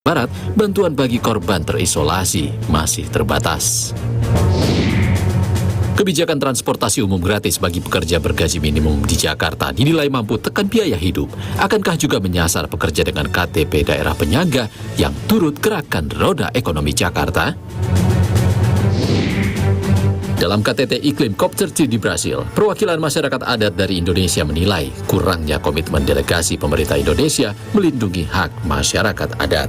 Barat, bantuan bagi korban terisolasi masih terbatas. Kebijakan transportasi umum gratis bagi pekerja bergaji minimum di Jakarta dinilai mampu tekan biaya hidup. Akankah juga menyasar pekerja dengan KTP daerah penyangga yang turut gerakkan roda ekonomi Jakarta? Dalam KTT Iklim COP30 di Brasil, perwakilan masyarakat adat dari Indonesia menilai kurangnya komitmen delegasi pemerintah Indonesia melindungi hak masyarakat adat.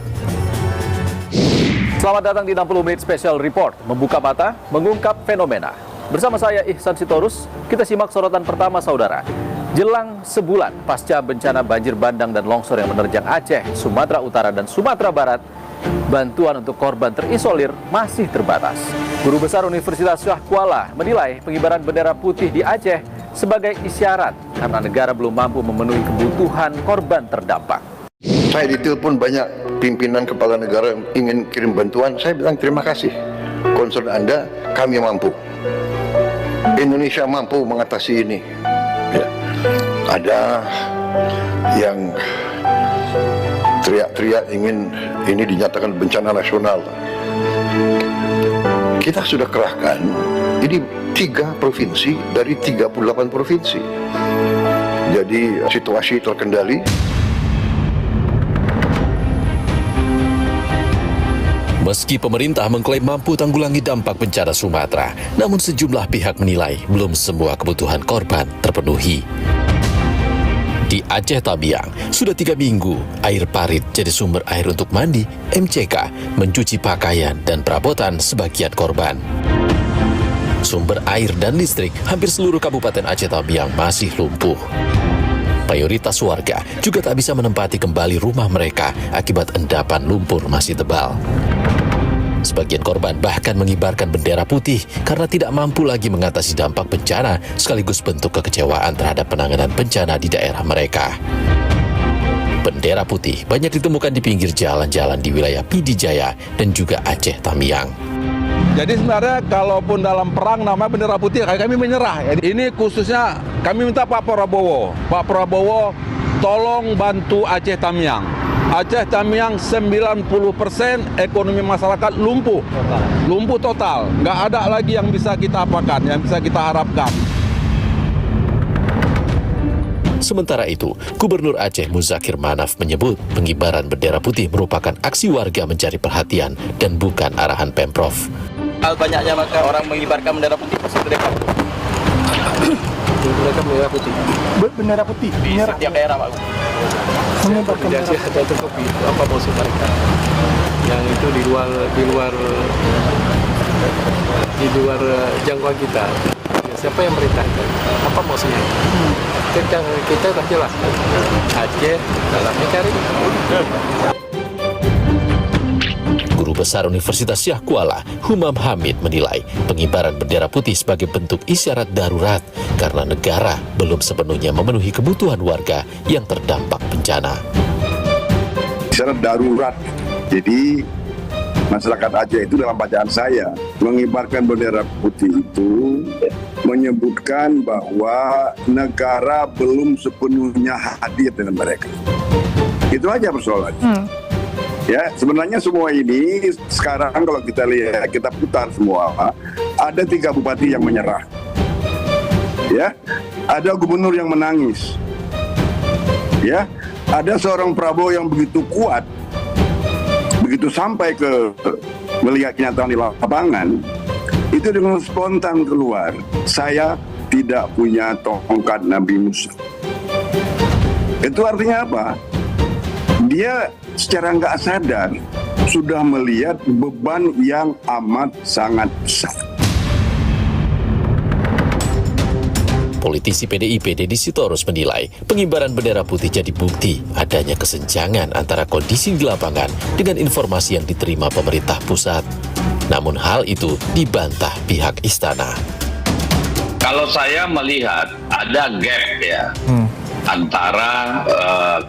Selamat datang di 60 Menit Special Report, membuka mata, mengungkap fenomena. Bersama saya Ihsan Sitorus, kita simak sorotan pertama saudara. Jelang sebulan pasca bencana banjir bandang dan longsor yang menerjang Aceh, Sumatera Utara, dan Sumatera Barat, bantuan untuk korban terisolir masih terbatas. Guru Besar Universitas Syah Kuala menilai pengibaran bendera putih di Aceh sebagai isyarat karena negara belum mampu memenuhi kebutuhan korban terdampak. Saya ditelepon banyak pimpinan kepala negara yang ingin kirim bantuan. Saya bilang terima kasih. Concern Anda, kami mampu. Indonesia mampu mengatasi ini. Ya. Ada yang teriak-teriak ingin ini dinyatakan bencana nasional. Kita sudah kerahkan ini 3 provinsi dari 38 provinsi. Jadi situasi terkendali. Meski pemerintah mengklaim mampu tanggulangi dampak bencana Sumatera, namun sejumlah pihak menilai belum semua kebutuhan korban terpenuhi. Di Aceh Tamiang, sudah 3 minggu, air parit jadi sumber air untuk mandi, MCK, mencuci pakaian dan perabotan sebagian korban. Sumber air dan listrik hampir seluruh Kabupaten Aceh Tamiang masih lumpuh. Mayoritas warga juga tak bisa menempati kembali rumah mereka akibat endapan lumpur masih tebal. Sebagian korban bahkan mengibarkan bendera putih karena tidak mampu lagi mengatasi dampak bencana sekaligus bentuk kekecewaan terhadap penanganan bencana di daerah mereka. Bendera putih banyak ditemukan di pinggir jalan-jalan di wilayah Pidi Jaya dan juga Aceh Tamiang. Jadi sebenarnya kalaupun dalam perang namanya bendera putih, kami menyerah. Ini khususnya kami minta Pak Prabowo tolong bantu Aceh Tamiang. Aceh Tamiang 90% ekonomi masyarakat lumpuh. Lumpuh total. Nggak ada lagi yang bisa kita apakan, yang bisa kita harapkan. Sementara itu, Gubernur Aceh Muzakir Manaf menyebut pengibaran bendera putih merupakan aksi warga mencari perhatian dan bukan arahan Pemprov. Banyaknya maka orang mengibarkan bendera putih pasti mereka. Mereka bendera putih. Bendera putih Di setiap daerah, Pak. mengibarkan bendera putih. Ada itu kopi. Apa maksud mereka? Yang itu di luar jangkauan kita. Ya, siapa yang merintahkan? Apa maksudnya? Kita sudah jelas. Aceh dalam mencari. Guru Besar Universitas Syah Kuala, Humam Hamid menilai pengibaran bendera putih sebagai bentuk isyarat darurat karena negara belum sepenuhnya memenuhi kebutuhan warga yang terdampak bencana. Isyarat darurat. Jadi masyarakat Aceh itu dalam bacaan saya mengibarkan bendera putih itu menyebutkan bahwa negara belum sepenuhnya hadir dengan mereka. Itu aja persoalannya. Ya, sebenarnya semua ini sekarang kalau kita lihat, kita putar semua, ada 3 bupati yang menyerah. Ya, ada gubernur yang menangis. Ya, ada seorang Prabowo yang begitu kuat, begitu sampai ke melihat kenyataan di lapangan, itu dengan spontan keluar, saya tidak punya tongkat Nabi Musa. Itu artinya apa? Dia secara nggak sadar sudah melihat beban yang amat sangat besar. Politisi PDIP Deddy Sitorus menilai pengibaran bendera putih jadi bukti adanya kesenjangan antara kondisi di lapangan dengan informasi yang diterima pemerintah pusat. Namun hal itu dibantah pihak istana. Kalau saya melihat ada gap ya antara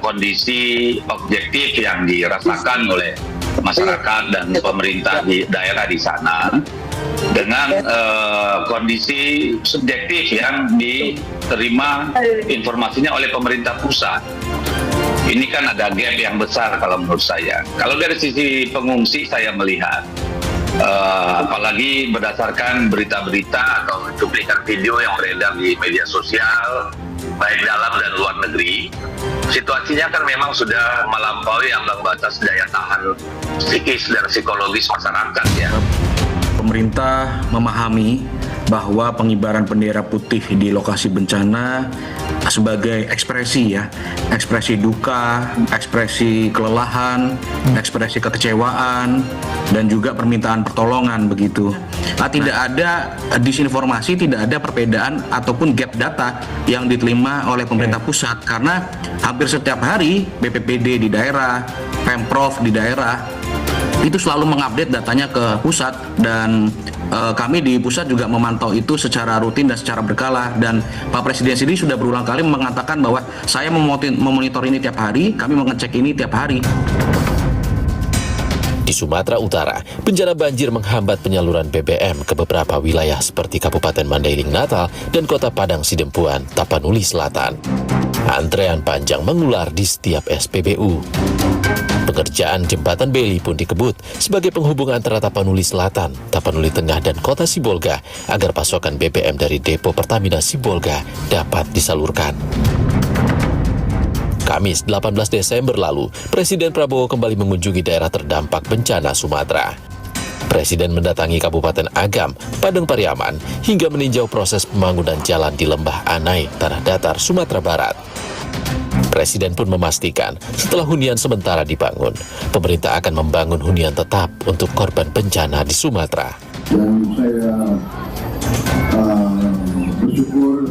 kondisi objektif yang dirasakan oleh masyarakat dan pemerintah di daerah di sana dengan kondisi subjektif yang diterima informasinya oleh pemerintah pusat. Ini kan ada gap yang besar kalau menurut saya. Kalau dari sisi pengungsi saya melihat, apalagi berdasarkan berita-berita atau cuplikan video yang beredar di media sosial, baik dalam dan luar negeri, situasinya kan memang sudah melampaui ambang batas daya tahan psikis dan psikologis masyarakat ya. Pemerintah memahami bahwa pengibaran bendera putih di lokasi bencana sebagai ekspresi ekspresi duka, ekspresi kelelahan, ekspresi kekecewaan, dan juga permintaan pertolongan begitu. Tidak ada disinformasi, tidak ada perbedaan ataupun gap data yang diterima oleh pemerintah pusat, karena hampir setiap hari BPBD di daerah, Pemprov di daerah itu selalu mengupdate datanya ke pusat, dan kami di pusat juga memantau itu secara rutin dan secara berkala, dan Pak Presiden sendiri sudah berulang kali mengatakan bahwa saya memonitor ini tiap hari, kami mengecek ini tiap hari. Di Sumatera Utara, bencana banjir menghambat penyaluran BBM ke beberapa wilayah seperti Kabupaten Mandailing Natal dan Kota Padang Sidempuan, Tapanuli Selatan. Antrean panjang mengular di setiap SPBU. Pengerjaan jembatan Beli pun dikebut sebagai penghubung antara Tapanuli Selatan, Tapanuli Tengah, dan Kota Sibolga agar pasokan BBM dari depo Pertamina Sibolga dapat disalurkan. Kamis 18 Desember lalu, Presiden Prabowo kembali mengunjungi daerah terdampak bencana Sumatera. Presiden mendatangi Kabupaten Agam, Padang Pariaman, hingga meninjau proses pembangunan jalan di Lembah Anai, Tanah Datar, Sumatera Barat. Presiden pun memastikan setelah hunian sementara dibangun, pemerintah akan membangun hunian tetap untuk korban bencana di Sumatera. Dan saya bersyukur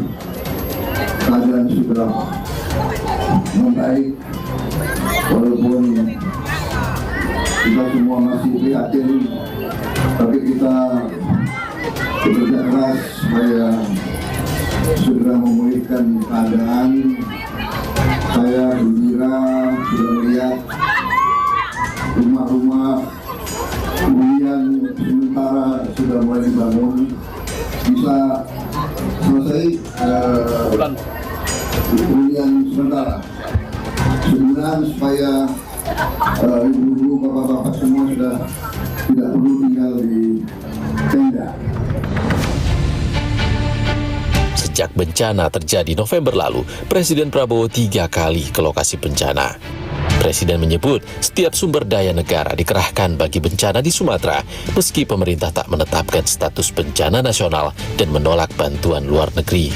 keadaan sudah membaik, walaupun kita semua masih prihatin, tapi kita bekerja keras supaya segera memulihkan keadaan. Saya gembira sudah melihat rumah-rumah hunian sementara sudah mulai dibangun, bisa selesai hunian sementara. Sebenarnya supaya ibu-ibu, bapak-bapak semua sudah tidak perlu tinggal di tenda. Sejak bencana terjadi November lalu, Presiden Prabowo 3 kali ke lokasi bencana. Presiden menyebut setiap sumber daya negara dikerahkan bagi bencana di Sumatera, meski pemerintah tak menetapkan status bencana nasional dan menolak bantuan luar negeri.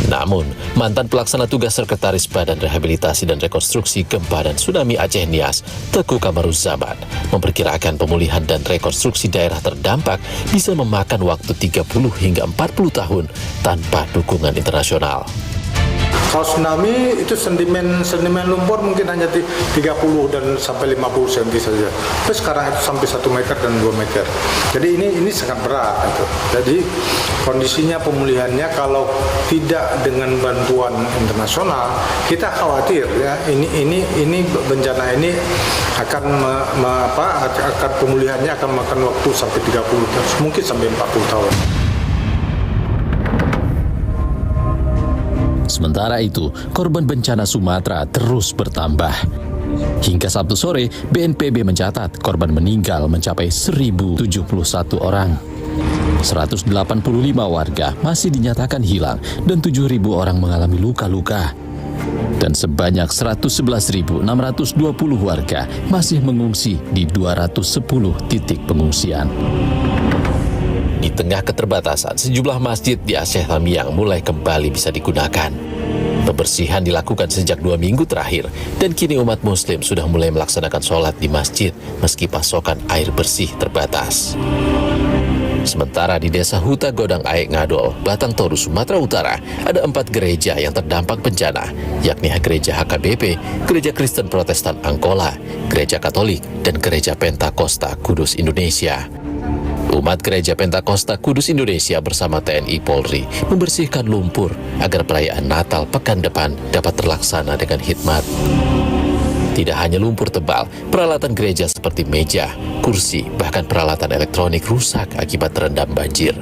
Namun, mantan pelaksana tugas Sekretaris Badan Rehabilitasi dan Rekonstruksi Gempa dan Tsunami Aceh Nias, Teguh Kamaruzzaman, memperkirakan pemulihan dan rekonstruksi daerah terdampak bisa memakan waktu 30 hingga 40 tahun tanpa dukungan internasional. Kalau tsunami itu sedimen lumpur mungkin hanya 30 dan sampai 50 cm saja. Tapi sekarang itu sampai 1 meter dan 2 meter. Jadi ini sangat berat itu. Jadi kondisinya pemulihannya kalau tidak dengan bantuan internasional, kita khawatir ya ini bencana ini akan akan pemulihannya akan makan waktu sampai 30 mungkin sampai 40 tahun. Sementara itu, korban bencana Sumatera terus bertambah. Hingga Sabtu sore, BNPB mencatat korban meninggal mencapai 1.071 orang. 185 warga masih dinyatakan hilang dan 7.000 orang mengalami luka-luka. Dan sebanyak 111.620 warga masih mengungsi di 210 titik pengungsian. Di tengah keterbatasan, sejumlah masjid di Aceh Tamiang mulai kembali bisa digunakan. Pembersihan dilakukan sejak 2 minggu terakhir, dan kini umat muslim sudah mulai melaksanakan sholat di masjid meski pasokan air bersih terbatas. Sementara di Desa Huta Godang Aek Ngadol, Batang Toru, Sumatera Utara, ada 4 gereja yang terdampak bencana, yakni Gereja HKBP, Gereja Kristen Protestan Angkola, Gereja Katolik, dan Gereja Pentakosta Kudus Indonesia. Umat Gereja Pentakosta Kudus Indonesia bersama TNI Polri membersihkan lumpur agar perayaan Natal pekan depan dapat terlaksana dengan hikmat. Tidak hanya lumpur tebal, peralatan gereja seperti meja, kursi, bahkan peralatan elektronik rusak akibat terendam banjir.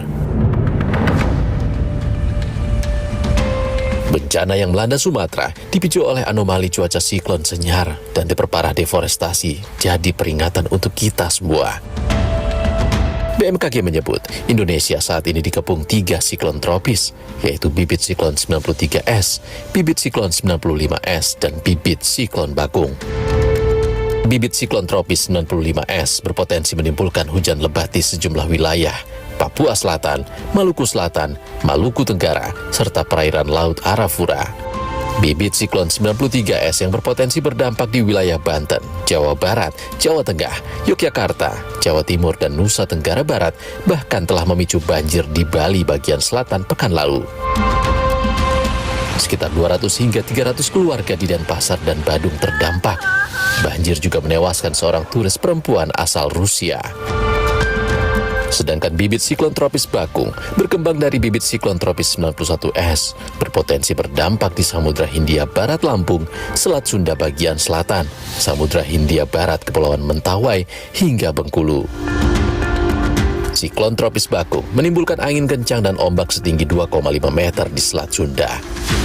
Bencana yang melanda Sumatera dipicu oleh anomali cuaca siklon senyar dan diperparah deforestasi jadi peringatan untuk kita semua. BMKG menyebut Indonesia saat ini dikepung 3 siklon tropis, yaitu bibit siklon 93S, bibit siklon 95S, dan bibit siklon Bakung. Bibit siklon tropis 95S berpotensi menimbulkan hujan lebat di sejumlah wilayah, Papua Selatan, Maluku Selatan, Maluku Tenggara, serta perairan Laut Arafura. Bibit siklon 93S yang berpotensi berdampak di wilayah Banten, Jawa Barat, Jawa Tengah, Yogyakarta, Jawa Timur, dan Nusa Tenggara Barat bahkan telah memicu banjir di Bali bagian selatan pekan lalu. Sekitar 200 hingga 300 keluarga di Denpasar dan Badung terdampak. Banjir juga menewaskan seorang turis perempuan asal Rusia. Sedangkan bibit siklon tropis Bakung berkembang dari bibit siklon tropis 91S, berpotensi berdampak di Samudra Hindia Barat Lampung, Selat Sunda bagian selatan, Samudra Hindia Barat Kepulauan Mentawai, hingga Bengkulu. Siklon tropis Bakung menimbulkan angin kencang dan ombak setinggi 2,5 meter di Selat Sunda.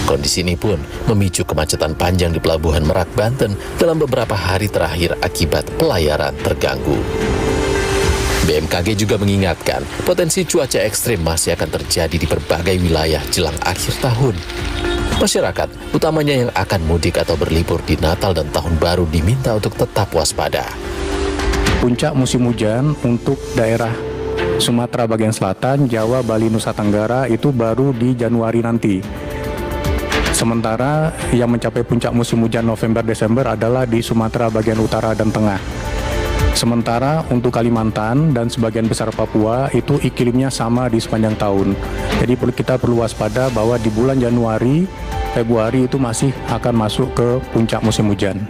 Kondisi ini pun memicu kemacetan panjang di Pelabuhan Merak, Banten dalam beberapa hari terakhir akibat pelayaran terganggu. BMKG juga mengingatkan potensi cuaca ekstrim masih akan terjadi di berbagai wilayah jelang akhir tahun. Masyarakat, utamanya yang akan mudik atau berlibur di Natal dan Tahun Baru, diminta untuk tetap waspada. Puncak musim hujan untuk daerah Sumatera bagian selatan, Jawa, Bali, Nusa Tenggara itu baru di Januari nanti. Sementara yang mencapai puncak musim hujan November-Desember adalah di Sumatera bagian utara dan tengah. Sementara untuk Kalimantan dan sebagian besar Papua itu iklimnya sama di sepanjang tahun. Jadi kita perlu waspada bahwa di bulan Januari, Februari itu masih akan masuk ke puncak musim hujan.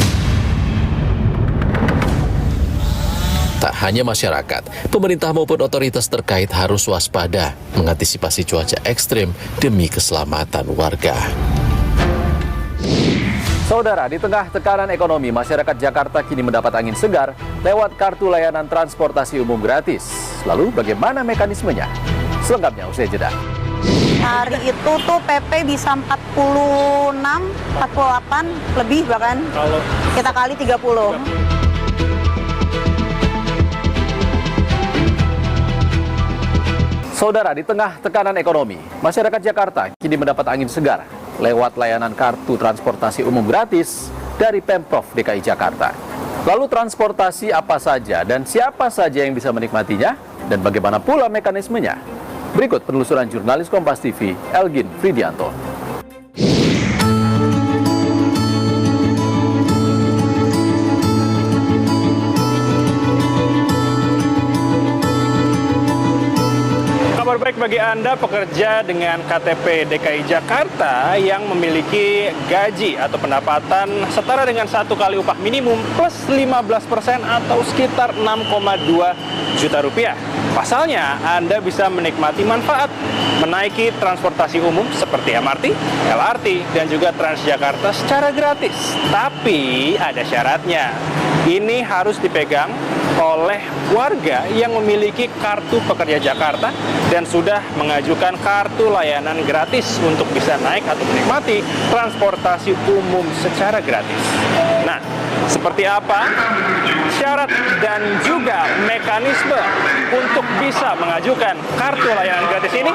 Tak hanya masyarakat, pemerintah maupun otoritas terkait harus waspada mengantisipasi cuaca ekstrim demi keselamatan warga. Saudara, di tengah tekanan ekonomi, masyarakat Jakarta kini mendapat angin segar lewat kartu layanan transportasi umum gratis. Lalu bagaimana mekanismenya? Selengkapnya usai jeda. Hari itu tuh PP bisa 46, 48, lebih bahkan. Kalau kita kali 30. Saudara, di tengah tekanan ekonomi, masyarakat Jakarta kini mendapat angin segar lewat layanan kartu transportasi umum gratis dari Pemprov DKI Jakarta. Lalu transportasi apa saja dan siapa saja yang bisa menikmatinya dan bagaimana pula mekanismenya? Berikut penelusuran jurnalis Kompas TV, Elgin Fridianto. Kabar baik bagi Anda pekerja dengan KTP DKI Jakarta yang memiliki gaji atau pendapatan setara dengan 1 kali upah minimum plus 15% atau sekitar 6,2 juta rupiah. Pasalnya, Anda bisa menikmati manfaat menaiki transportasi umum seperti MRT, LRT, dan juga Transjakarta secara gratis. Tapi ada syaratnya. Ini harus dipegang oleh warga yang memiliki kartu pekerja Jakarta dan sudah mengajukan kartu layanan gratis untuk bisa naik atau menikmati transportasi umum secara gratis. Nah, seperti apa syarat dan juga mekanisme untuk bisa mengajukan kartu layanan gratis ini?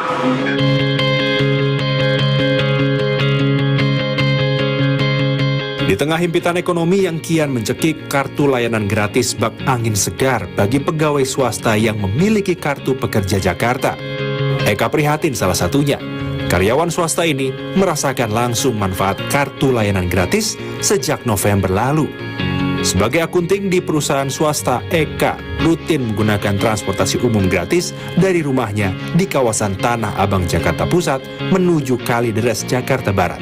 Di tengah himpitan ekonomi yang kian mencekik, kartu layanan gratis bak angin segar bagi pegawai swasta yang memiliki kartu pekerja Jakarta. Eka prihatin salah satunya. Karyawan swasta ini merasakan langsung manfaat kartu layanan gratis sejak November lalu. Sebagai akunting di perusahaan swasta, Eka rutin menggunakan transportasi umum gratis dari rumahnya di kawasan Tanah Abang, Jakarta Pusat menuju Kalideres, Jakarta Barat.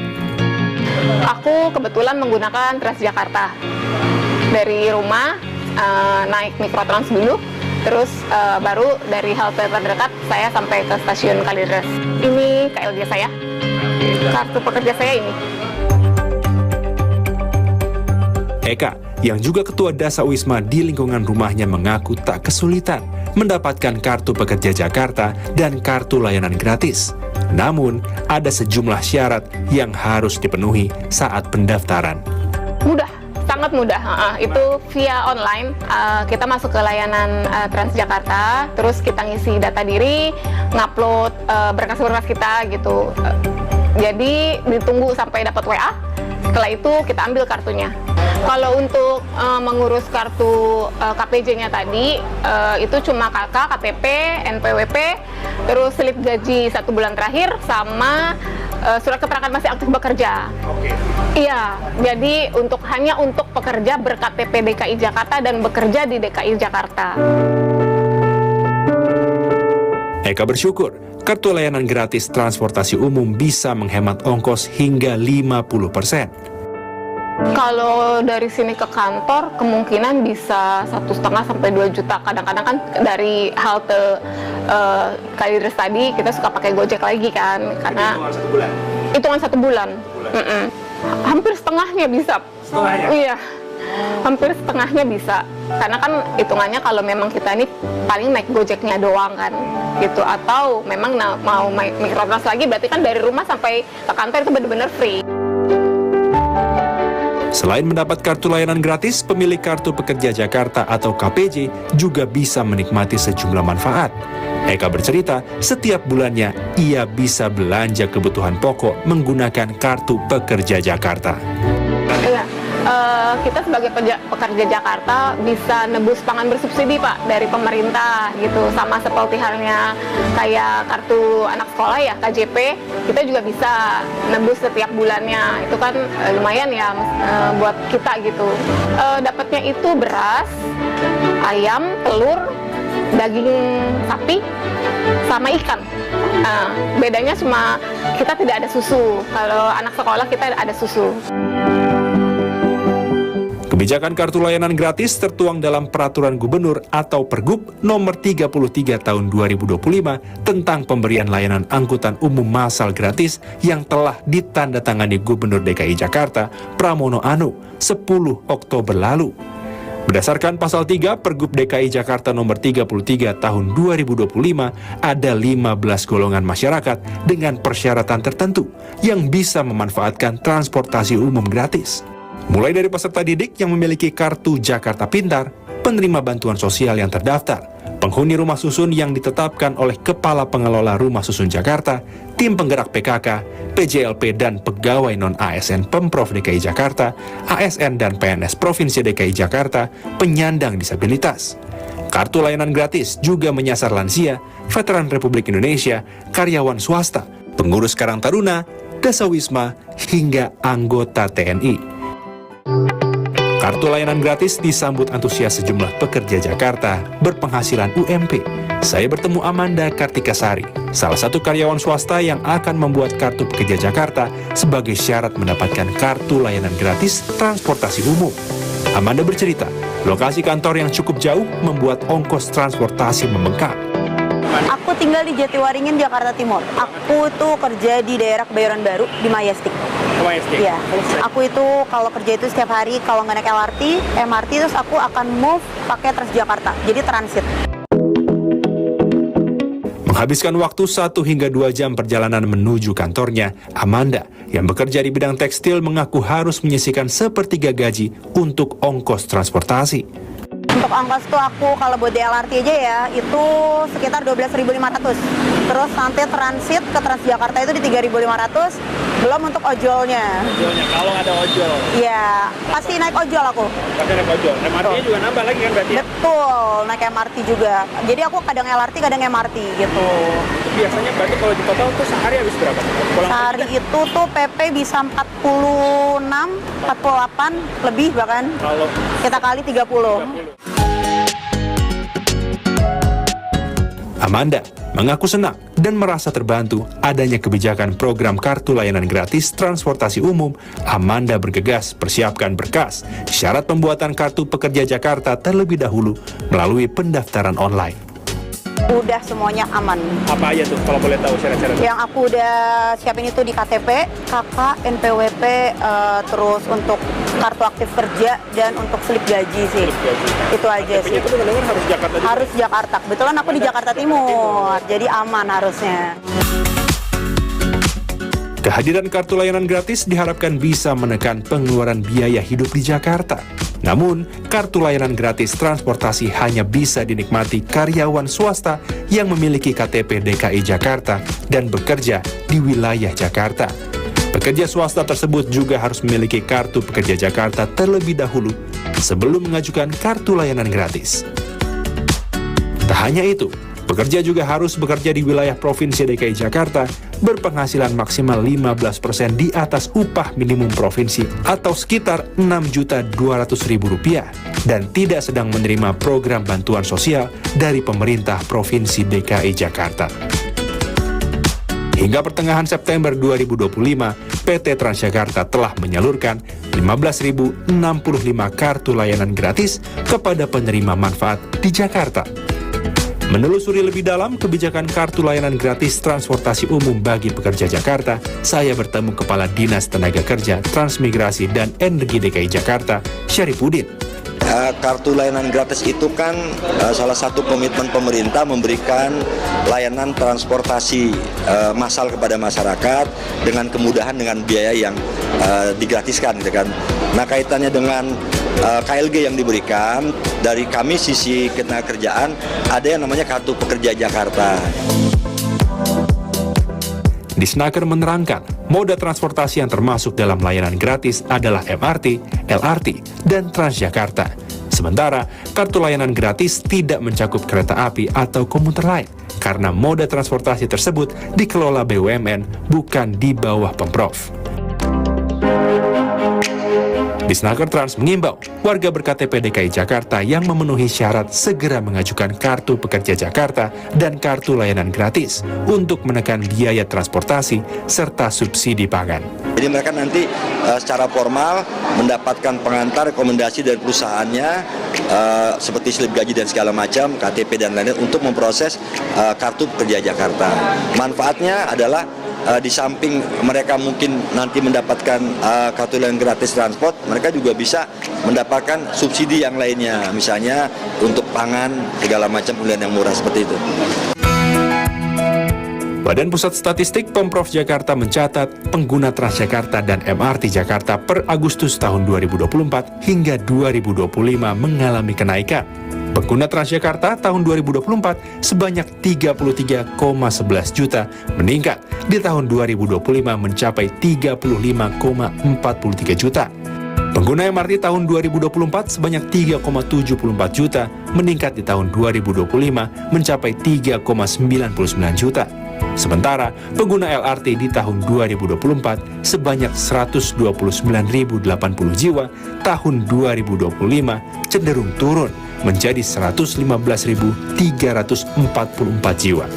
Aku kebetulan menggunakan Transjakarta. Dari rumah, naik Mikrotrans dulu, terus baru dari halte terdekat saya sampai ke stasiun Kalideres. Ini KLJ saya, kartu pekerja saya ini. Eka, yang juga ketua Dasa Wisma di lingkungan rumahnya, mengaku tak kesulitan mendapatkan kartu pekerja Jakarta dan kartu layanan gratis. Namun, ada sejumlah syarat yang harus dipenuhi saat pendaftaran. Mudah, sangat mudah. Itu via online. Kita masuk ke layanan Transjakarta, terus kita ngisi data diri, ngupload berkas-berkas kita gitu. Jadi ditunggu sampai dapat WA. Setelah itu kita ambil kartunya. Kalau untuk mengurus kartu KPJ-nya tadi, itu cuma KK, KTP, NPWP, terus slip gaji 1 bulan terakhir, sama surat keterangan masih aktif bekerja. Oke. Iya, jadi hanya untuk pekerja ber-KTP DKI Jakarta dan bekerja di DKI Jakarta. Eka bersyukur, kartu layanan gratis transportasi umum bisa menghemat ongkos hingga 50%. Kalau dari sini ke kantor kemungkinan bisa 1,5 sampai 2 juta. Kadang-kadang kan dari halte Kalideres tadi kita suka pakai Gojek lagi kan, karena hitungan 1 bulan. Hampir setengahnya bisa. Iya, hampir setengahnya bisa. Karena kan hitungannya kalau memang kita ini paling naik Gojeknya doang kan, gitu. Atau memang mau mikrotrans lagi, berarti kan dari rumah sampai ke kantor itu benar-benar free. Selain mendapat kartu layanan gratis, pemilik Kartu Pekerja Jakarta atau KPJ juga bisa menikmati sejumlah manfaat. Eka bercerita, setiap bulannya ia bisa belanja kebutuhan pokok menggunakan Kartu Pekerja Jakarta. Kita sebagai pekerja Jakarta bisa nebus pangan bersubsidi Pak dari pemerintah gitu, sama seperti halnya kayak kartu anak sekolah ya KJP, kita juga bisa nebus setiap bulannya. Itu kan lumayan ya buat kita gitu. Dapatnya itu beras, ayam, telur, daging sapi, sama ikan. Bedanya cuma kita tidak ada susu. Kalau anak sekolah kita ada susu. Kebijakan kartu layanan gratis tertuang dalam Peraturan Gubernur atau Pergub Nomor 33 Tahun 2025 tentang pemberian layanan angkutan umum massal gratis yang telah ditandatangani Gubernur DKI Jakarta Pramono Anung 10 Oktober lalu. Berdasarkan Pasal 3 Pergub DKI Jakarta Nomor 33 Tahun 2025, ada 15 golongan masyarakat dengan persyaratan tertentu yang bisa memanfaatkan transportasi umum gratis. Mulai dari peserta didik yang memiliki kartu Jakarta Pintar, penerima bantuan sosial yang terdaftar, penghuni rumah susun yang ditetapkan oleh Kepala Pengelola Rumah Susun Jakarta, tim penggerak PKK, PJLP dan pegawai non-ASN Pemprov DKI Jakarta, ASN dan PNS Provinsi DKI Jakarta, penyandang disabilitas. Kartu layanan gratis juga menyasar lansia, veteran Republik Indonesia, karyawan swasta, pengurus Karang Taruna, dasawisma, hingga anggota TNI. Kartu layanan gratis disambut antusias sejumlah pekerja Jakarta berpenghasilan UMP. Saya bertemu Amanda Kartikasari, salah satu karyawan swasta yang akan membuat Kartu Pekerja Jakarta sebagai syarat mendapatkan kartu layanan gratis transportasi umum. Amanda bercerita, lokasi kantor yang cukup jauh membuat ongkos transportasi membengkak. Aku tinggal di Jatiwaringin, Jakarta Timur. Aku tuh kerja di daerah Kebayoran Baru, di Majestic. Iya. Aku itu kalau kerja itu setiap hari, kalau nggak naik MRT, terus aku akan move pakai Transjakarta. Jadi transit. Menghabiskan waktu 1 hingga 2 jam perjalanan menuju kantornya, Amanda yang bekerja di bidang tekstil mengaku harus menyisihkan sepertiga gaji untuk ongkos transportasi. Untuk ongkos tuh aku kalau buat di LRT aja ya, itu sekitar 12.500. Terus nanti transit ke Transjakarta itu di 3.500, belum untuk ojolnya. Ojolnya, kalau ada ojol? Iya, pasti naik ojol aku. Pasti naik ojol. MRT-nya juga nambah lagi kan berarti ya? Betul, naik MRT juga. Jadi aku kadang LRT, kadang MRT gitu. Biasanya berarti kalau di total tuh sehari habis berapa? Sehari itu tuh PP bisa 46, 48, lebih bahkan. Kalau kita kali 30. Amanda mengaku senang dan merasa terbantu adanya kebijakan program kartu layanan gratis transportasi umum. Amanda bergegas persiapkan berkas syarat pembuatan Kartu Pekerja Jakarta terlebih dahulu melalui pendaftaran online. Udah semuanya aman. Apa aja tuh kalau boleh tahu syarat-syarat? Yang aku udah siapin itu di KTP, KK, NPWP, terus untuk kartu aktif kerja dan untuk slip gaji sih. Itu aja sih. Itu benar-benar harus Jakarta juga? Harus Jakarta. Kebetulan aku di Jakarta Timur, jadi aman harusnya. Kehadiran kartu layanan gratis diharapkan bisa menekan pengeluaran biaya hidup di Jakarta. Namun, kartu layanan gratis transportasi hanya bisa dinikmati karyawan swasta yang memiliki KTP DKI Jakarta dan bekerja di wilayah Jakarta. Pekerja swasta tersebut juga harus memiliki kartu pekerja Jakarta terlebih dahulu sebelum mengajukan kartu layanan gratis. Tak hanya itu, pekerja juga harus bekerja di wilayah Provinsi DKI Jakarta berpenghasilan maksimal 15% di atas upah minimum provinsi atau sekitar Rp6.200.000 dan tidak sedang menerima program bantuan sosial dari pemerintah Provinsi DKI Jakarta. Hingga pertengahan September 2025, PT Transjakarta telah menyalurkan 15.065 kartu layanan gratis kepada penerima manfaat di Jakarta. Menelusuri lebih dalam kebijakan kartu layanan gratis transportasi umum bagi pekerja Jakarta, saya bertemu Kepala Dinas Tenaga Kerja, Transmigrasi, dan Energi DKI Jakarta, Syarifuddin. Kartu layanan gratis itu kan salah satu komitmen pemerintah memberikan layanan transportasi massal kepada masyarakat dengan kemudahan dengan biaya yang digratiskan, gitu kan. Nah, kaitannya dengan KLG yang diberikan dari kami sisi ketenagakerjaan ada yang namanya kartu pekerja Jakarta. Disnaker menerangkan, moda transportasi yang termasuk dalam layanan gratis adalah MRT, LRT, dan Transjakarta. Sementara, kartu layanan gratis tidak mencakup kereta api atau komuter lain, karena moda transportasi tersebut dikelola BUMN, bukan di bawah Pemprov. Disnaker Trans mengimbau warga ber-KTP DKI Jakarta yang memenuhi syarat segera mengajukan kartu pekerja Jakarta dan kartu layanan gratis untuk menekan biaya transportasi serta subsidi pangan. Jadi mereka nanti secara formal mendapatkan pengantar rekomendasi dari perusahaannya seperti slip gaji dan segala macam, KTP dan lain-lain untuk memproses kartu pekerja Jakarta. Manfaatnya adalah di samping mereka mungkin nanti mendapatkan kartu layanan gratis transport, mereka juga bisa mendapatkan subsidi yang lainnya, misalnya untuk pangan, segala macam pilihan yang murah seperti itu. Badan Pusat Statistik Pemprov Jakarta mencatat pengguna Transjakarta dan MRT Jakarta per Agustus tahun 2024 hingga 2025 mengalami kenaikan. Pengguna Transjakarta tahun 2024 sebanyak 33,11 juta, meningkat di tahun 2025 mencapai 35,43 juta. Pengguna MRT tahun 2024 sebanyak 3,74 juta, meningkat di tahun 2025 mencapai 3,99 juta. Sementara, pengguna LRT di tahun 2024 sebanyak 129.080 jiwa, tahun 2025 cenderung turun menjadi 115.344 jiwa.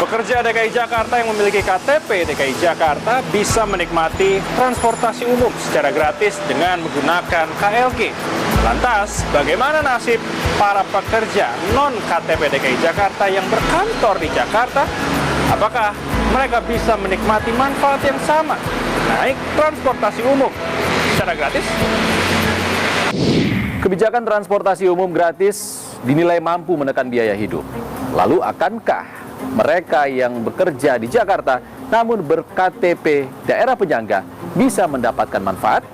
Pekerja DKI Jakarta yang memiliki KTP DKI Jakarta bisa menikmati transportasi umum secara gratis dengan menggunakan KLG. Lantas, bagaimana nasib para pekerja non-KTP DKI Jakarta yang berkantor di Jakarta? Apakah mereka bisa menikmati manfaat yang sama, naik transportasi umum secara gratis? Kebijakan transportasi umum gratis dinilai mampu menekan biaya hidup. Lalu akankah mereka yang bekerja di Jakarta namun ber-KTP daerah penyangga bisa mendapatkan manfaat?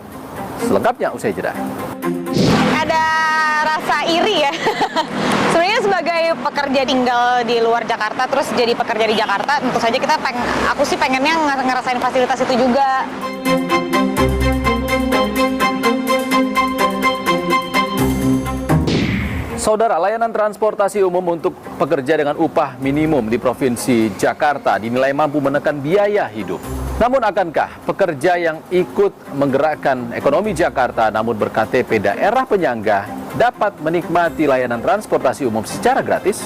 Selengkapnya usai jeda. Ada rasa iri ya. Sebenarnya sebagai pekerja tinggal di luar Jakarta terus jadi pekerja di Jakarta, tentu saja aku sih pengennya ngerasain fasilitas itu juga. Saudara, layanan transportasi umum untuk pekerja dengan upah minimum di Provinsi Jakarta dinilai mampu menekan biaya hidup. Namun akankah pekerja yang ikut menggerakkan ekonomi Jakarta namun ber-KTP daerah penyangga dapat menikmati layanan transportasi umum secara gratis?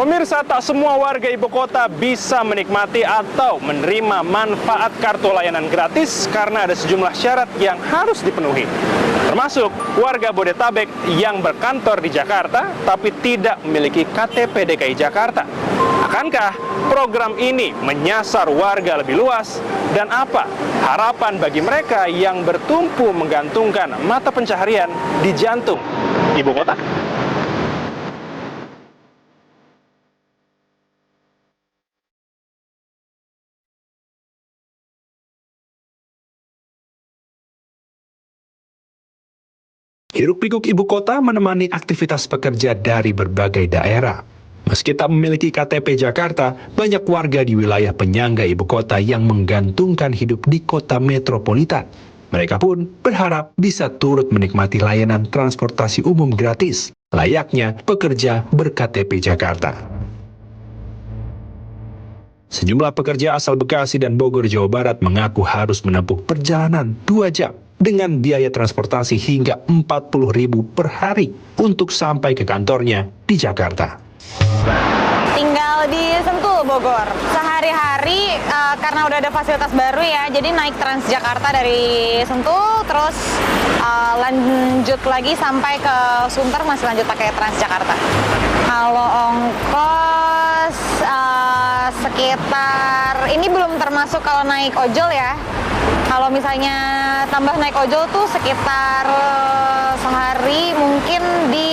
Pemirsa, tak semua warga ibu kota bisa menikmati atau menerima manfaat kartu layanan gratis karena ada sejumlah syarat yang harus dipenuhi. Termasuk warga Bodetabek yang berkantor di Jakarta tapi tidak memiliki KTP DKI Jakarta. Akankah program ini menyasar warga lebih luas? Dan apa harapan bagi mereka yang bertumpu menggantungkan mata pencaharian di jantung ibu kota? Hiruk-pikuk ibu kota menemani aktivitas pekerja dari berbagai daerah. Meski tak memiliki KTP Jakarta, banyak warga di wilayah penyangga ibu kota yang menggantungkan hidup di kota metropolitan. Mereka pun berharap bisa turut menikmati layanan transportasi umum gratis, layaknya pekerja ber-KTP Jakarta. Sejumlah pekerja asal Bekasi dan Bogor, Jawa Barat mengaku harus menempuh perjalanan 2 jam dengan biaya transportasi hingga 40.000 per hari untuk sampai ke kantornya di Jakarta. Tinggal di Sentul, Bogor. Sehari-hari karena udah ada fasilitas baru ya, jadi naik Transjakarta dari Sentul, terus lanjut lagi sampai ke Sunter, masih lanjut pakai Transjakarta. Kalau ongkos sekitar, ini belum termasuk kalau naik ojol ya. Kalau misalnya tambah naik ojol tuh sekitar sehari mungkin di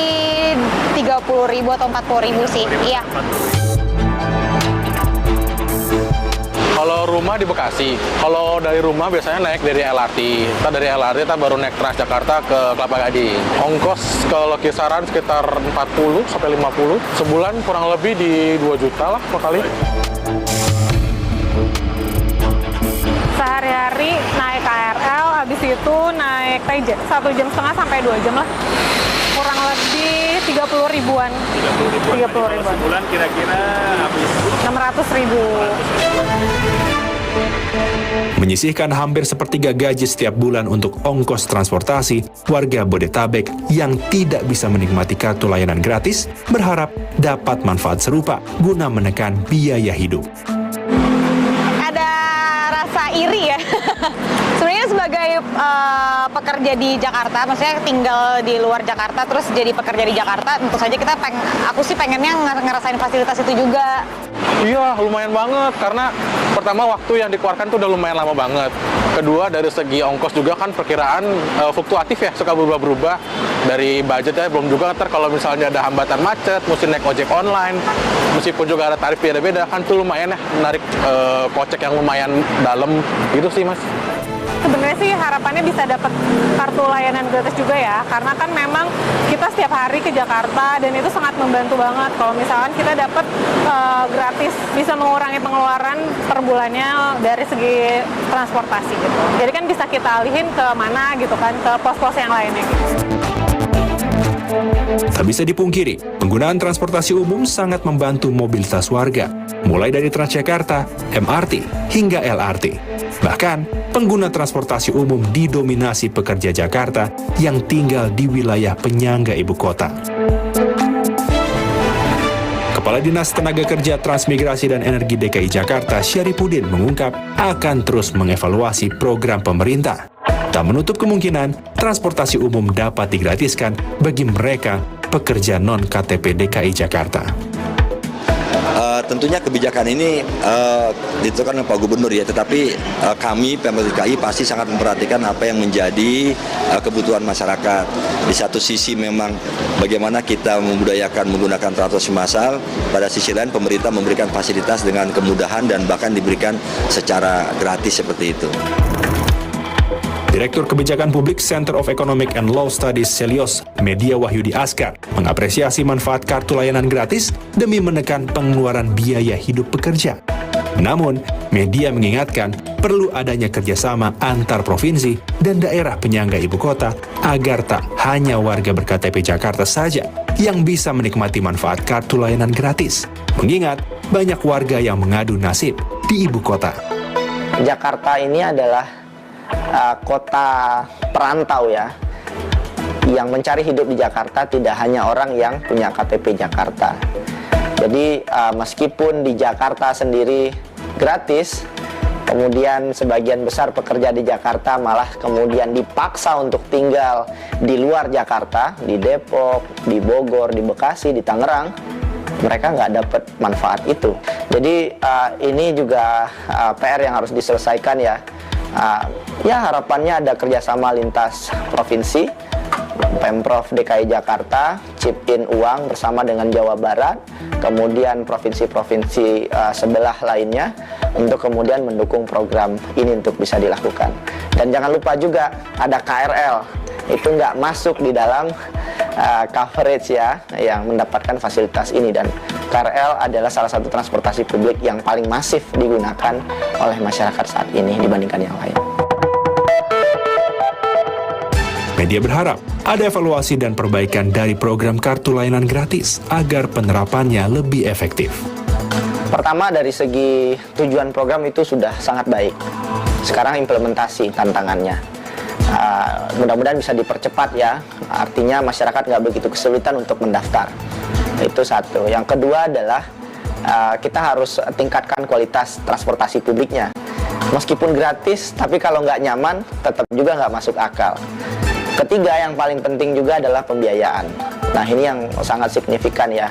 30.000 atau 40.000 sih. Iya. Kalau rumah di Bekasi, kalau dari rumah biasanya naik dari LRT. Dari LRT kita baru naik Transjakarta ke Kelapa Gading. Ongkos kalau kisaran sekitar 40 sampai 50. Sebulan kurang lebih di 2 juta lah per kali. Sehari-hari naik KRL, habis itu naik TJ 1,5 jam sampai 2 jam lah. Kurang lebih 30 ribuan. 30 ribuan. Sebulan kira-kira habis 600.000. Menyisihkan hampir sepertiga gaji setiap bulan untuk ongkos transportasi, warga Bodetabek yang tidak bisa menikmati kartu layanan gratis berharap dapat manfaat serupa guna menekan biaya hidup. Ada rasa iri ya. Sebenarnya sebagai pekerja di Jakarta, maksudnya tinggal di luar Jakarta terus jadi pekerja di Jakarta, tentu saja aku sih pengennya ngerasain fasilitas itu juga. Iya, lumayan banget karena pertama waktu yang dikeluarkan tuh udah lumayan lama banget. Kedua dari segi ongkos juga kan perkiraan fluktuatif ya, suka berubah-berubah dari budgetnya. Belum juga ntar kalau misalnya ada hambatan macet, mesti naik ojek online, meskipun juga ada tarif beda-beda kan tuh lumayan ya menarik kocek yang lumayan dalam gitu sih Mas. Sebenarnya sih harapannya bisa dapat kartu layanan gratis juga ya, karena kan memang kita setiap hari ke Jakarta dan itu sangat membantu banget. Kalau misalkan kita dapat gratis, bisa mengurangi pengeluaran per bulannya dari segi transportasi gitu. Jadi kan bisa kita alihin ke mana gitu kan, ke pos-pos yang lainnya gitu. Tak bisa dipungkiri, penggunaan transportasi umum sangat membantu mobilitas warga, mulai dari Transjakarta, MRT, hingga LRT. Bahkan, pengguna transportasi umum didominasi pekerja Jakarta yang tinggal di wilayah penyangga ibu kota. Kepala Dinas Tenaga Kerja Transmigrasi dan Energi DKI Jakarta, Syaripudin, mengungkap akan terus mengevaluasi program pemerintah. Tak menutup kemungkinan transportasi umum dapat digratiskan bagi mereka pekerja non-KTP DKI Jakarta. Tentunya kebijakan ini ditentukan oleh Pak Gubernur ya, tetapi kami Pemprov DKI pasti sangat memperhatikan apa yang menjadi kebutuhan masyarakat. Di satu sisi memang bagaimana kita membudayakan menggunakan transportasi massal, pada sisi lain pemerintah memberikan fasilitas dengan kemudahan dan bahkan diberikan secara gratis seperti itu. Direktur Kebijakan Publik Center of Economic and Law Studies Selios, Media Wahyudi Askar, mengapresiasi manfaat kartu layanan gratis demi menekan pengeluaran biaya hidup pekerja. Namun, media mengingatkan perlu adanya kerjasama antar provinsi dan daerah penyangga ibu kota agar tak hanya warga ber-KTP Jakarta saja yang bisa menikmati manfaat kartu layanan gratis. Mengingat banyak warga yang mengadu nasib di ibu kota. Jakarta ini adalah kota perantau ya, yang mencari hidup di Jakarta tidak hanya orang yang punya KTP Jakarta. Jadi meskipun di Jakarta sendiri gratis, kemudian sebagian besar pekerja di Jakarta malah kemudian dipaksa untuk tinggal di luar Jakarta, di Depok, di Bogor, di Bekasi, di Tangerang, mereka nggak dapat manfaat itu. Jadi ini juga PR yang harus diselesaikan ya. Ya harapannya ada kerjasama lintas provinsi, Pemprov DKI Jakarta chip in uang bersama dengan Jawa Barat, kemudian provinsi-provinsi sebelah lainnya untuk kemudian mendukung program ini untuk bisa dilakukan. Dan jangan lupa juga ada KRL itu nggak masuk di dalam coverage ya yang mendapatkan fasilitas ini, dan KRL adalah salah satu transportasi publik yang paling masif digunakan oleh masyarakat saat ini dibandingkan yang lain. Media berharap ada evaluasi dan perbaikan dari program kartu layanan gratis agar penerapannya lebih efektif. Pertama, dari segi tujuan program itu sudah sangat baik. Sekarang implementasi tantangannya. Mudah-mudahan bisa dipercepat ya, artinya masyarakat nggak begitu kesulitan untuk mendaftar. Itu satu. Yang kedua adalah kita harus tingkatkan kualitas transportasi publiknya. Meskipun gratis, tapi kalau nggak nyaman, tetap juga nggak masuk akal. Ketiga, yang paling penting juga adalah pembiayaan. Nah, ini yang sangat signifikan ya.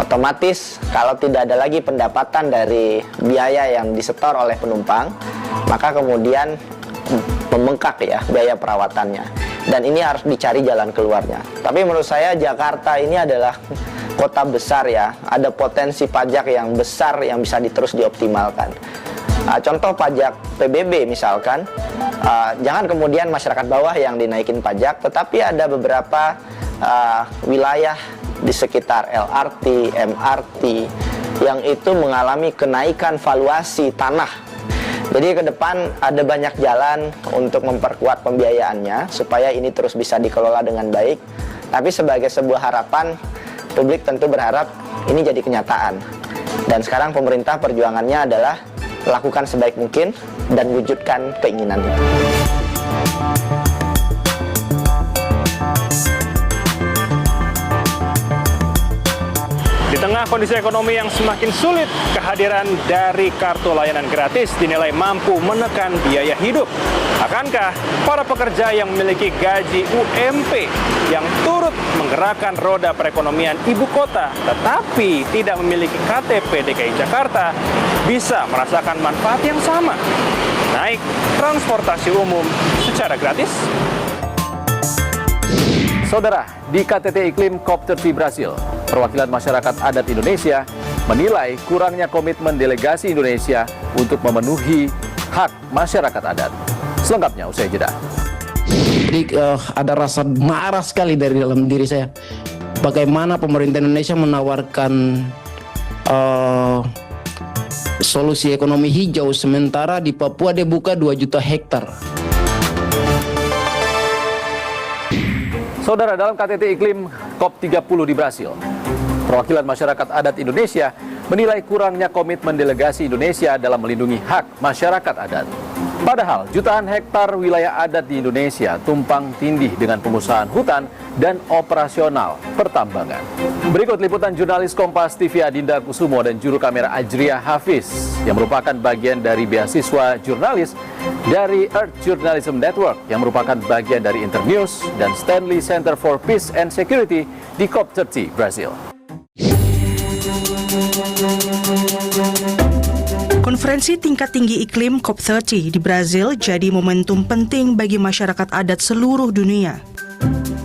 Otomatis kalau tidak ada lagi pendapatan dari biaya yang disetor oleh penumpang, maka kemudian membengkak ya biaya perawatannya. Dan ini harus dicari jalan keluarnya. Tapi menurut saya Jakarta ini adalah kota besar ya. Ada potensi pajak yang besar yang bisa terus dioptimalkan. Contoh pajak PBB misalkan, jangan kemudian masyarakat bawah yang dinaikin pajak, tetapi ada beberapa wilayah di sekitar LRT, MRT yang itu mengalami kenaikan valuasi tanah. Jadi ke depan ada banyak jalan untuk memperkuat pembiayaannya supaya ini terus bisa dikelola dengan baik. Tapi sebagai sebuah harapan, publik tentu berharap ini jadi kenyataan. Dan sekarang pemerintah perjuangannya adalah lakukan sebaik mungkin dan wujudkan keinginan itu. Di tengah kondisi ekonomi yang semakin sulit, kehadiran dari kartu layanan gratis dinilai mampu menekan biaya hidup. Akankah para pekerja yang memiliki gaji UMP yang turut menggerakkan roda perekonomian ibu kota tetapi tidak memiliki KTP DKI Jakarta bisa merasakan manfaat yang sama? Naik transportasi umum secara gratis? Saudara, di KTT Iklim COP30 Brasil, perwakilan masyarakat adat Indonesia menilai kurangnya komitmen delegasi Indonesia untuk memenuhi hak masyarakat adat. Selengkapnya usai jeda. Jadi ada rasa marah sekali dari dalam diri saya. Bagaimana pemerintah Indonesia menawarkan solusi ekonomi hijau sementara di Papua dia buka 2 juta hektar. Saudara, dalam KTT Iklim COP30 di Brasil, perwakilan masyarakat adat Indonesia menilai kurangnya komitmen delegasi Indonesia dalam melindungi hak masyarakat adat. Padahal jutaan hektar wilayah adat di Indonesia tumpang tindih dengan pengusahaan hutan dan operasional pertambangan. Berikut liputan jurnalis Kompas TV Adinda Kusumo dan juru kamera Ajriah Hafiz yang merupakan bagian dari beasiswa jurnalis dari Earth Journalism Network yang merupakan bagian dari Internews dan Stanley Center for Peace and Security di COP30 Brasil. Konferensi tingkat tinggi iklim COP30 di Brasil jadi momentum penting bagi masyarakat adat seluruh dunia.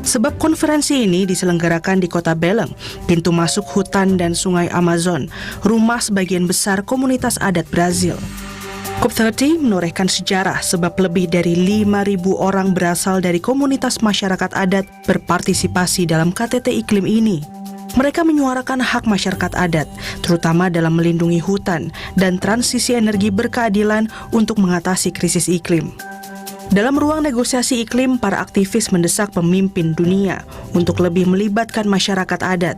Sebab konferensi ini diselenggarakan di kota Belém, pintu masuk hutan dan sungai Amazon, rumah sebagian besar komunitas adat Brazil. COP30 menorehkan sejarah sebab lebih dari 5.000 orang berasal dari komunitas masyarakat adat berpartisipasi dalam KTT iklim ini. Mereka menyuarakan hak masyarakat adat, terutama dalam melindungi hutan dan transisi energi berkeadilan untuk mengatasi krisis iklim. Dalam ruang negosiasi iklim, para aktivis mendesak pemimpin dunia untuk lebih melibatkan masyarakat adat.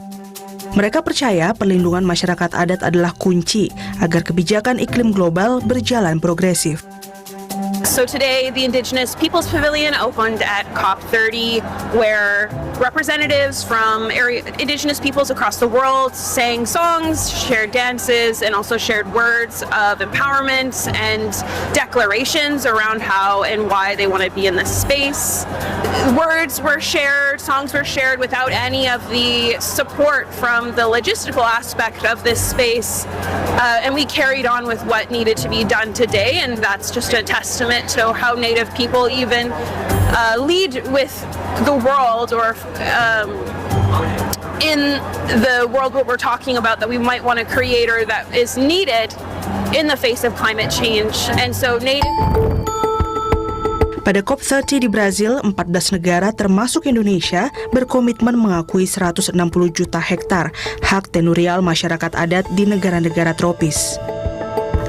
Mereka percaya perlindungan masyarakat adat adalah kunci agar kebijakan iklim global berjalan progresif. So today, the Indigenous Peoples Pavilion opened at COP30, where representatives from Indigenous peoples across the world sang songs, shared dances, and also shared words of empowerment and declarations around how and why they want to be in this space. Words were shared, songs were shared without any of the support from the logistical aspect of this space, and we carried on with what needed to be done today, and that's just a testament to how Native people even lead with the world, or in the world what we're talking about that we might want to create or that is needed in the face of climate change. And so Native... Pada COP30 di Brazil, 14 negara termasuk Indonesia berkomitmen mengakui 160 juta hektar hak tenurial masyarakat adat di negara-negara tropis.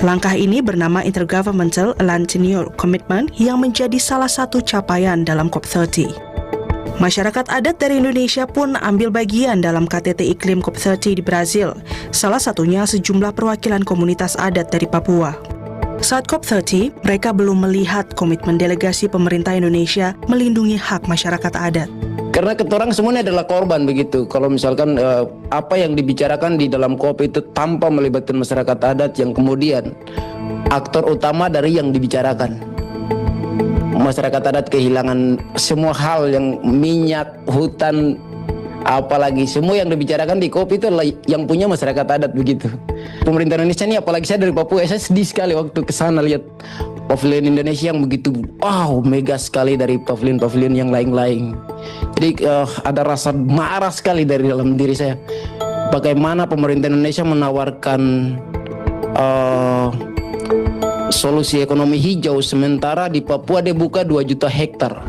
Langkah ini bernama Intergovernmental Land Tenure Commitment yang menjadi salah satu capaian dalam COP30. Masyarakat adat dari Indonesia pun ambil bagian dalam KTT Iklim COP30 di Brazil, salah satunya sejumlah perwakilan komunitas adat dari Papua. Saat COP30, mereka belum melihat komitmen delegasi pemerintah Indonesia melindungi hak masyarakat adat. Karena ketorang semuanya adalah korban begitu. Kalau misalkan apa yang dibicarakan di dalam COP itu tanpa melibatkan masyarakat adat yang kemudian aktor utama dari yang dibicarakan. Masyarakat adat kehilangan semua hal yang minyak, hutan, apalagi semua yang dibicarakan di COP itu adalah yang punya masyarakat adat begitu. Pemerintah Indonesia ini, apalagi saya dari Papua, saya sedih sekali waktu ke sana lihat pavilion Indonesia yang begitu mega sekali dari pavilion-pavilion yang lain-lain. Jadi ada rasa marah sekali dari dalam diri saya. Bagaimana pemerintah Indonesia menawarkan solusi ekonomi hijau sementara di Papua dia buka 2 juta hektar.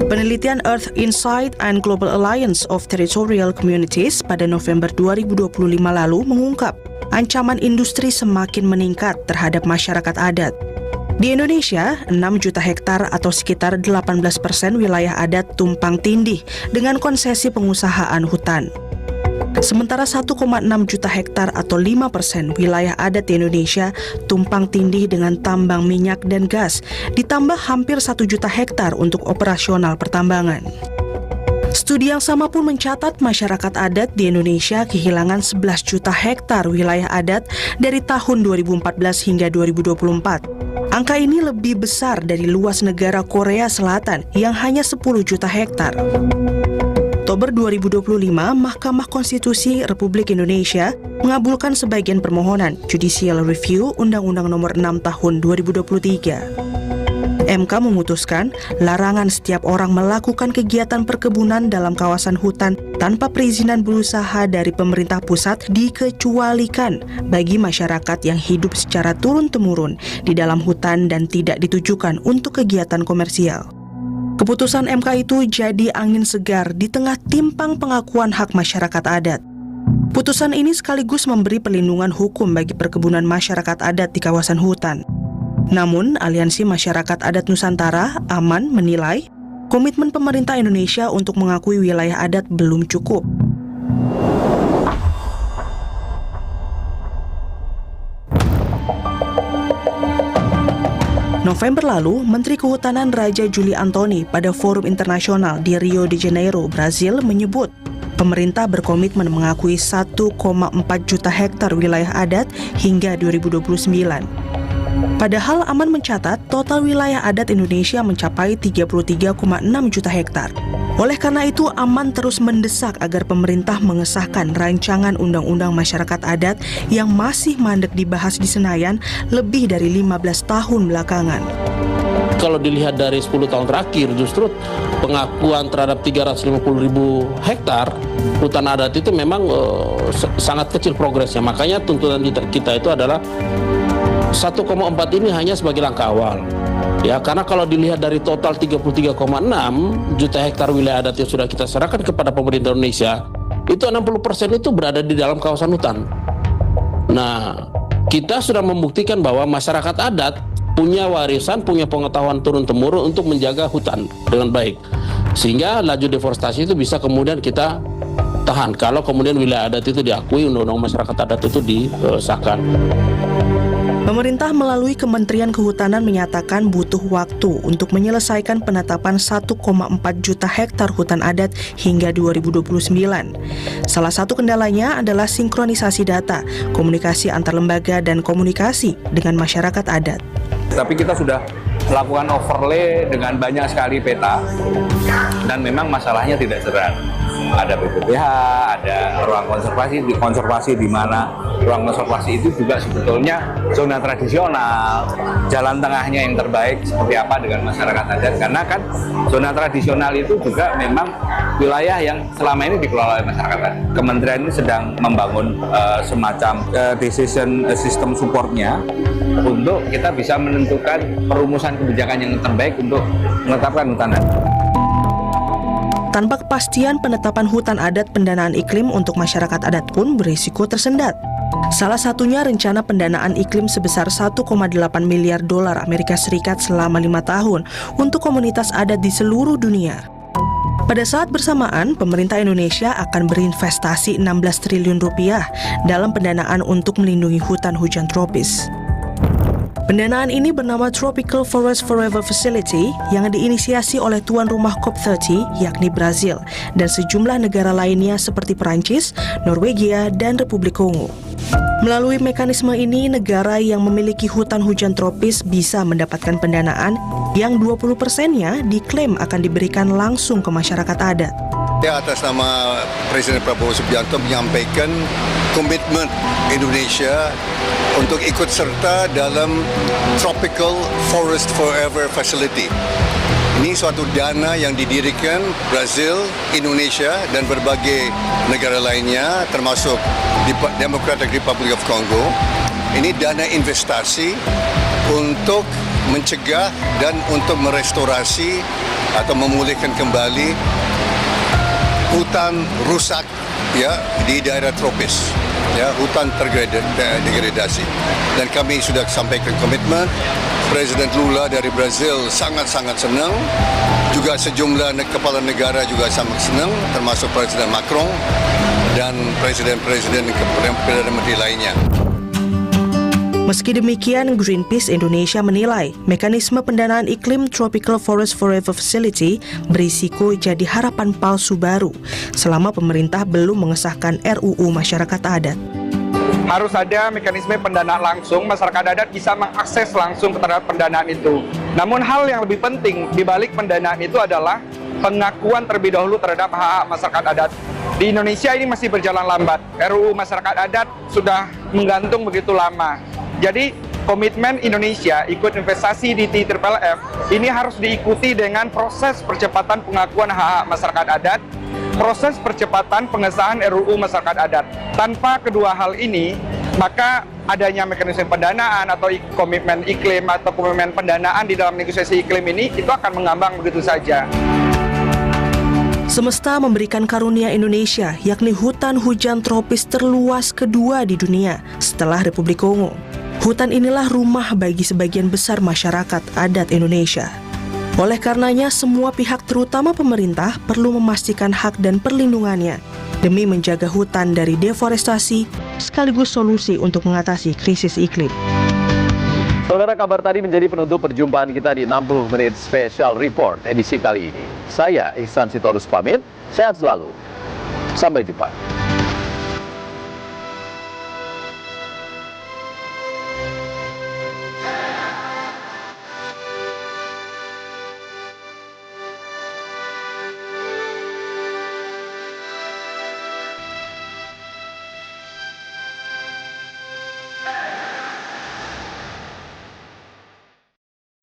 Penelitian Earth Insight and Global Alliance of Territorial Communities pada November 2025 lalu mengungkap ancaman industri semakin meningkat terhadap masyarakat adat. Di Indonesia, 6 juta hektar atau sekitar 18% wilayah adat tumpang tindih dengan konsesi pengusahaan hutan. Sementara 1,6 juta hektar atau 5% wilayah adat di Indonesia tumpang tindih dengan tambang minyak dan gas, ditambah hampir 1 juta hektar untuk operasional pertambangan. Studi yang sama pun mencatat masyarakat adat di Indonesia kehilangan 11 juta hektar wilayah adat dari tahun 2014 hingga 2024. Angka ini lebih besar dari luas negara Korea Selatan yang hanya 10 juta hektar. Oktober 2025, Mahkamah Konstitusi Republik Indonesia mengabulkan sebagian permohonan Judicial Review Undang-Undang Nomor 6 Tahun 2023. MK memutuskan larangan setiap orang melakukan kegiatan perkebunan dalam kawasan hutan tanpa perizinan berusaha dari pemerintah pusat dikecualikan bagi masyarakat yang hidup secara turun-temurun di dalam hutan dan tidak ditujukan untuk kegiatan komersial. Keputusan MK itu jadi angin segar di tengah timpang pengakuan hak masyarakat adat. Putusan ini sekaligus memberi perlindungan hukum bagi perkebunan masyarakat adat di kawasan hutan. Namun, Aliansi Masyarakat Adat Nusantara, AMAN, menilai komitmen pemerintah Indonesia untuk mengakui wilayah adat belum cukup. November lalu, Menteri Kehutanan Raja Juli Antony pada forum internasional di Rio de Janeiro, Brazil menyebut pemerintah berkomitmen mengakui 1,4 juta hektar wilayah adat hingga 2029. Padahal Aman mencatat total wilayah adat Indonesia mencapai 33,6 juta hektar. Oleh karena itu, Aman terus mendesak agar pemerintah mengesahkan rancangan Undang-Undang Masyarakat Adat yang masih mandek dibahas di Senayan lebih dari 15 tahun belakangan. Kalau dilihat dari 10 tahun terakhir, justru pengakuan terhadap 350.000 hektar hutan adat itu memang sangat kecil progresnya. Makanya tuntutan kita itu adalah 1,4 ini hanya sebagai langkah awal. Ya, karena kalau dilihat dari total 33,6 juta hektar wilayah adat yang sudah kita serahkan kepada pemerintah Indonesia, itu 60% itu berada di dalam kawasan hutan. Nah, kita sudah membuktikan bahwa masyarakat adat punya warisan, punya pengetahuan turun-temurun untuk menjaga hutan dengan baik. Sehingga laju deforestasi itu bisa kemudian kita tahan kalau kemudian wilayah adat itu diakui, undang-undang masyarakat adat itu disahkan. Pemerintah melalui Kementerian Kehutanan menyatakan butuh waktu untuk menyelesaikan penetapan 1,4 juta hektar hutan adat hingga 2029. Salah satu kendalanya adalah sinkronisasi data, komunikasi antar lembaga dan komunikasi dengan masyarakat adat. Tapi kita sudah melakukan overlay dengan banyak sekali peta dan memang masalahnya tidak sederhana. ada BPPH, ada ruang konservasi di mana ruang konservasi itu juga sebetulnya zona tradisional. Jalan tengahnya yang terbaik seperti apa dengan masyarakat adat, karena kan zona tradisional itu juga memang wilayah yang selama ini dikelola oleh masyarakat adat. Kementerian ini sedang membangun semacam decision system supportnya untuk kita bisa menentukan perumusan kebijakan yang terbaik untuk menetapkan hutan adat. Tanpa kepastian penetapan hutan adat, pendanaan iklim untuk masyarakat adat pun berisiko tersendat. Salah satunya rencana pendanaan iklim sebesar 1,8 miliar dolar Amerika Serikat selama 5 tahun untuk komunitas adat di seluruh dunia. Pada saat bersamaan, pemerintah Indonesia akan berinvestasi 16 triliun rupiah dalam pendanaan untuk melindungi hutan hujan tropis. Pendanaan ini bernama Tropical Forest Forever Facility yang diinisiasi oleh tuan rumah COP30 yakni Brazil dan sejumlah negara lainnya seperti Perancis, Norwegia, dan Republik Kongo. Melalui mekanisme ini, negara yang memiliki hutan hujan tropis bisa mendapatkan pendanaan yang 20%-nya diklaim akan diberikan langsung ke masyarakat adat. Saya atas nama Presiden Prabowo Subianto menyampaikan komitmen Indonesia untuk ikut serta dalam Tropical Forest Forever Facility. Ini suatu dana yang didirikan Brazil, Indonesia, dan berbagai negara lainnya, termasuk Democratic Republic of Congo. Ini dana investasi untuk mencegah dan untuk merestorasi atau memulihkan kembali hutan rusak ya di daerah tropis, ya hutan terdegradasi. Dan kami sudah sampaikan komitmen. Presiden Lula dari Brazil sangat-sangat senang, juga sejumlah kepala negara juga sangat senang, termasuk Presiden Macron dan presiden-presiden Perdana Menteri lainnya. Meski demikian, Greenpeace Indonesia menilai mekanisme pendanaan iklim Tropical Forest Forever Facility berisiko jadi harapan palsu baru selama pemerintah belum mengesahkan RUU Masyarakat Adat. Harus ada mekanisme pendanaan langsung, masyarakat adat bisa mengakses langsung terhadap pendanaan itu. Namun hal yang lebih penting di balik pendanaan itu adalah pengakuan terlebih dahulu terhadap hak-hak masyarakat adat. Di Indonesia ini masih berjalan lambat. RUU Masyarakat Adat sudah menggantung begitu lama. Jadi komitmen Indonesia ikut investasi di TPLF ini harus diikuti dengan proses percepatan pengakuan hak-hak masyarakat adat, proses percepatan pengesahan RUU Masyarakat Adat. Tanpa kedua hal ini, maka adanya mekanisme pendanaan atau komitmen iklim atau komitmen pendanaan di dalam negosiasi iklim ini itu akan mengambang begitu saja. Semesta memberikan karunia Indonesia, yakni hutan hujan tropis terluas kedua di dunia setelah Republik Kongo. Hutan inilah rumah bagi sebagian besar masyarakat adat Indonesia. Oleh karenanya, semua pihak terutama pemerintah perlu memastikan hak dan perlindungannya demi menjaga hutan dari deforestasi sekaligus solusi untuk mengatasi krisis iklim. Saudara, kabar tadi menjadi penutup perjumpaan kita di 60 Menit Special Report edisi kali ini. Saya Ihsan Sitorus pamit, sehat selalu. Sampai jumpa.